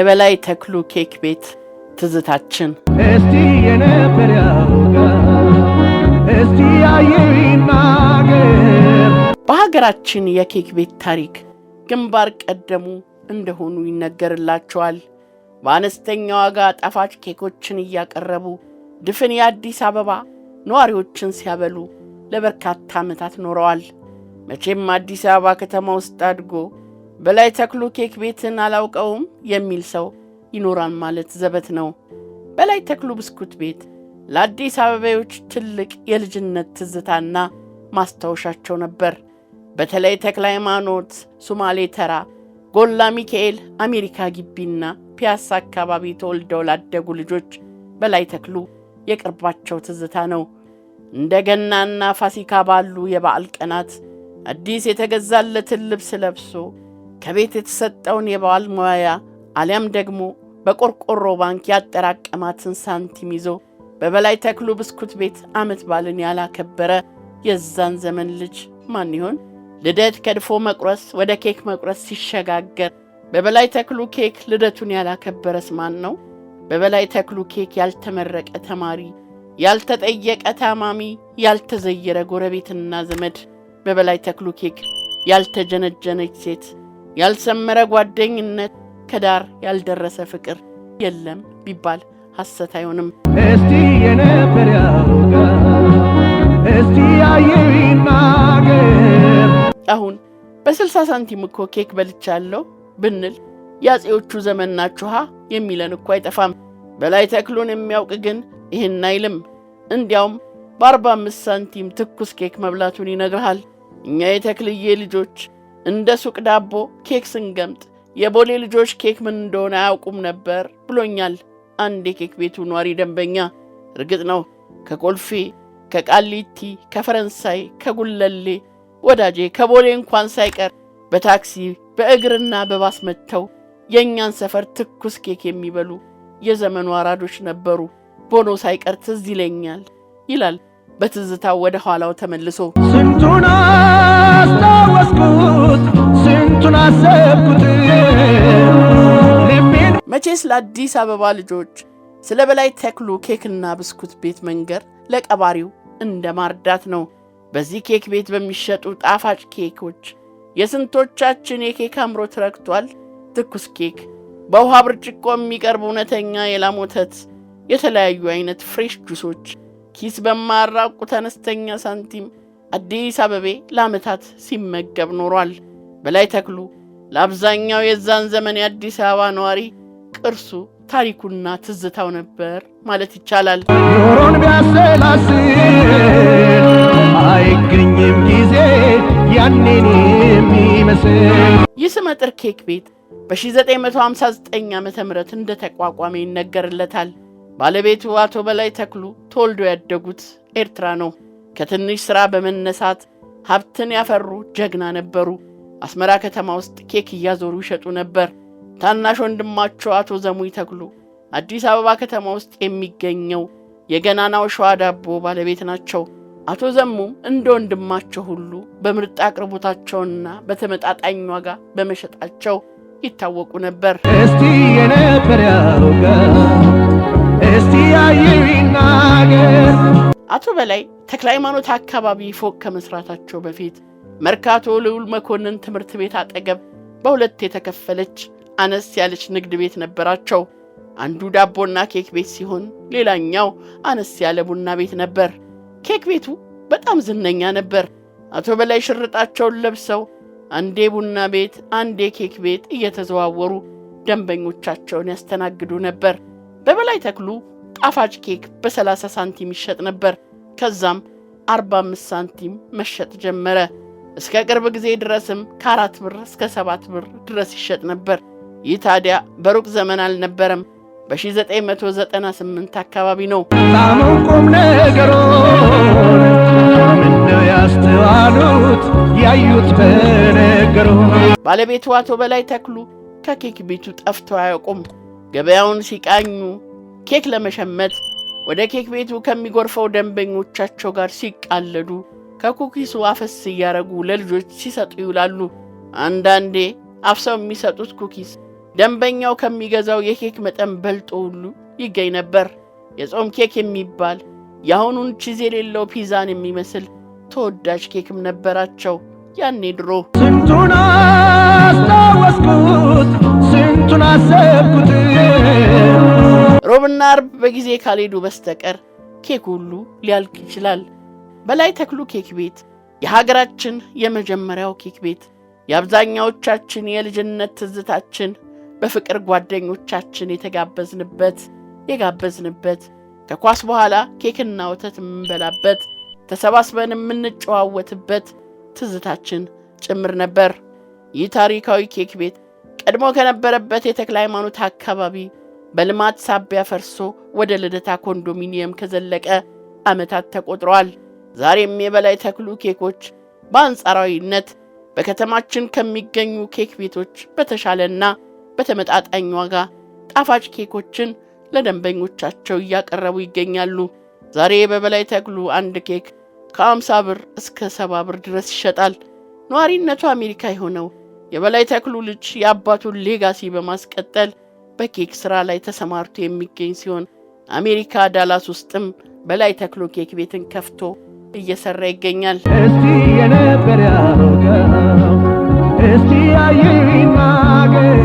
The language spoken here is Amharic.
የበላይ ተክሉ ኬክ ቤት ትዝታችን እስቲ የነበር ያውጋ እስቲ አይይናገር በሀገራችን የኬክ ቤት ታሪክ ግንባር ቀደሙ እንደሆኑ ይነገርላቸዋል። በአነስተኛ ዋጋ ጣፋጭ ኬኮችን እያቀረቡ ድፍን የአዲስ አበባ ነዋሪዎችን ሲያበሉ ለበርካታ ዓመታት ኖረዋል። መቼም አዲስ አበባ ከተማ ውስጥ አድጎ በላይ ተክሉ ኬክ ቤትን አላውቀውም የሚል ሰው ይኖራል ማለት ዘበት ነው። በላይ ተክሉ ብስኩት ቤት ለአዲስ አበባዎች ትልቅ የልጅነት ትዝታና ማስታወሻቸው ነበር። በተለይ ተክለ ሃይማኖት፣ ሱማሌ ተራ፣ ጎላ ሚካኤል፣ አሜሪካ ግቢና ፒያሳ አካባቢ ተወልደው ላደጉ ልጆች በላይ ተክሉ የቅርባቸው ትዝታ ነው። እንደ ገናና ፋሲካ ባሉ የበዓል ቀናት አዲስ የተገዛለትን ልብስ ለብሶ ከቤት የተሰጠውን የበዓል ሙያ አሊያም ደግሞ በቆርቆሮ ባንክ ያጠራቀማትን ሳንቲም ይዞ በበላይ ተክሉ ብስኩት ቤት ዓመት ባልን ያላከበረ የዛን ዘመን ልጅ ማን ይሆን? ልደት ከድፎ መቁረስ ወደ ኬክ መቁረስ ሲሸጋገር በበላይ ተክሉ ኬክ ልደቱን ያላከበረስ ማን ነው? በበላይ ተክሉ ኬክ ያልተመረቀ ተማሪ፣ ያልተጠየቀ ታማሚ፣ ያልተዘየረ ጎረቤትና ዘመድ፣ በበላይ ተክሉ ኬክ ያልተጀነጀነች ሴት፣ ያልሰመረ ጓደኝነት፣ ከዳር ያልደረሰ ፍቅር የለም ቢባል ሐሰት አይሆንም። እስቲ የነበር ያውጋ እስቲ አይይናገር አሁን በ60 ሳንቲም እኮ ኬክ በልቻለሁ ብንል ያጼዎቹ ዘመን ናችኋ የሚለን እኮ አይጠፋም። በላይ ተክሉን የሚያውቅ ግን ይህን አይልም። እንዲያውም በ45 ሳንቲም ትኩስ ኬክ መብላቱን ይነግርሃል። እኛ የተክልዬ ልጆች እንደ ሱቅ ዳቦ ኬክ ስንገምጥ የቦሌ ልጆች ኬክ ምን እንደሆነ አያውቁም ነበር ብሎኛል አንድ የኬክ ቤቱ ኗሪ ደንበኛ። እርግጥ ነው ከቆልፌ፣ ከቃሊቲ፣ ከፈረንሳይ፣ ከጉለሌ ወዳጄ ከቦሌ እንኳን ሳይቀር በታክሲ በእግርና በባስ መጥተው የእኛን ሰፈር ትኩስ ኬክ የሚበሉ የዘመኑ አራዶች ነበሩ። ቦኖ ሳይቀር ትዝ ይለኛል ይላል በትዝታው ወደ ኋላው ተመልሶ። ስንቱን አስታወስኩት ስንቱን አሰብኩት ልቤን። መቼስ ለአዲስ አበባ ልጆች ስለ በላይ ተክሉ ኬክና ብስኩት ቤት መንገር ለቀባሪው እንደ ማርዳት ነው። በዚህ ኬክ ቤት በሚሸጡ ጣፋጭ ኬኮች የስንቶቻችን የኬክ አምሮት ረክቷል። ትኩስ ኬክ፣ በውሃ ብርጭቆ የሚቀርብ እውነተኛ የላም ወተት፣ የተለያዩ አይነት ፍሬሽ ጁሶች ኪስ በማያራቁት አነስተኛ ሳንቲም አዲስ አበቤ ለዓመታት ሲመገብ ኖሯል። በላይ ተክሉ ለአብዛኛው የዛን ዘመን የአዲስ አበባ ነዋሪ ቅርሱ፣ ታሪኩና ትዝታው ነበር ማለት ይቻላል። ኖሮን ቢያሰላስል አይገኝም ጊዜ ያኔን የሚመስል። ይህ ስመጥር ኬክ ቤት በ1959 ዓ.ም እንደተቋቋመ ይነገርለታል። ባለቤቱ አቶ በላይ ተክሉ ተወልዶ ያደጉት ኤርትራ ነው። ከትንሽ ሥራ በመነሳት ሀብትን ያፈሩ ጀግና ነበሩ። አስመራ ከተማ ውስጥ ኬክ እያዞሩ ይሸጡ ነበር። ታናሽ ወንድማቸው አቶ ዘሙይ ተክሉ አዲስ አበባ ከተማ ውስጥ የሚገኘው የገናናው ሸዋ ዳቦ ባለቤት ናቸው። አቶ ዘሙም እንደ ወንድማቸው ሁሉ በምርጥ አቅርቦታቸውና በተመጣጣኝ ዋጋ በመሸጣቸው ይታወቁ ነበር። እስቲ የነበር ያውጋ እስቲ አይይናገር። አቶ በላይ ተክለ ሃይማኖት አካባቢ ፎቅ ከመስራታቸው በፊት መርካቶ ልዑል መኮንን ትምህርት ቤት አጠገብ በሁለት የተከፈለች አነስ ያለች ንግድ ቤት ነበራቸው። አንዱ ዳቦና ኬክ ቤት ሲሆን ሌላኛው አነስ ያለ ቡና ቤት ነበር። ኬክ ቤቱ በጣም ዝነኛ ነበር። አቶ በላይ ሽርጣቸውን ለብሰው አንዴ ቡና ቤት አንዴ ኬክ ቤት እየተዘዋወሩ ደንበኞቻቸውን ያስተናግዱ ነበር። በበላይ ተክሉ ጣፋጭ ኬክ በ30 ሳንቲም ይሸጥ ነበር። ከዛም 45 ሳንቲም መሸጥ ጀመረ። እስከ ቅርብ ጊዜ ድረስም ከ4 ብር እስከ 7 ብር ድረስ ይሸጥ ነበር። ይህ ታዲያ በሩቅ ዘመን አልነበረም። በ1998 አካባቢ ነው። ታሙን ቁም ነገሮን ምነው ያስተዋሉት ያዩት በነገሩ። ባለቤቱ አቶ በላይ ተክሉ ከኬክ ቤቱ ጠፍተው አያውቁም። ገበያውን ሲቃኙ ኬክ ለመሸመት ወደ ኬክ ቤቱ ከሚጎርፈው ደንበኞቻቸው ጋር ሲቃለዱ ከኩኪሱ አፈስ እያረጉ ለልጆች ሲሰጡ ይውላሉ። አንዳንዴ አፍሰው የሚሰጡት ኩኪስ ደንበኛው ከሚገዛው የኬክ መጠን በልጦ ሁሉ ይገኝ ነበር። የጾም ኬክ የሚባል የአሁኑን ቺዝ የሌለው ፒዛን የሚመስል ተወዳጅ ኬክም ነበራቸው ያኔ ድሮ። ስንቱን አስታወስኩት፣ ስንቱን አሰብኩት። ሮብና አርብ በጊዜ ካልሄዱ በስተቀር ኬክ ሁሉ ሊያልቅ ይችላል። በላይ ተክሉ ኬክ ቤት የሀገራችን የመጀመሪያው ኬክ ቤት፣ የአብዛኛዎቻችን የልጅነት ትዝታችን፣ በፍቅር ጓደኞቻችን የጋበዝንበት ከኳስ በኋላ ኬክና ወተት የምንበላበት፣ ተሰባስበን የምንጨዋወትበት ትዝታችን ጭምር ነበር። ይህ ታሪካዊ ኬክ ቤት ቀድሞ ከነበረበት የተክለ ሃይማኖት አካባቢ በልማት ሳቢያ ፈርሶ ወደ ልደታ ኮንዶሚኒየም ከዘለቀ ዓመታት ተቆጥረዋል። ዛሬም የበላይ ተክሉ ኬኮች በአንጻራዊነት በከተማችን ከሚገኙ ኬክ ቤቶች በተሻለና በተመጣጣኝ ዋጋ ጣፋጭ ኬኮችን ለደንበኞቻቸው እያቀረቡ ይገኛሉ። ዛሬ በበላይ ተክሉ አንድ ኬክ ከ50 ብር እስከ 70 ብር ድረስ ይሸጣል። ነዋሪነቱ አሜሪካ የሆነው የበላይ ተክሉ ልጅ የአባቱን ሌጋሲ በማስቀጠል በኬክ ስራ ላይ ተሰማርቶ የሚገኝ ሲሆን አሜሪካ ዳላስ ውስጥም በላይ ተክሉ ኬክ ቤትን ከፍቶ እየሰራ ይገኛል። እስቲ የነበር ያውቀው እስቲ አይናገር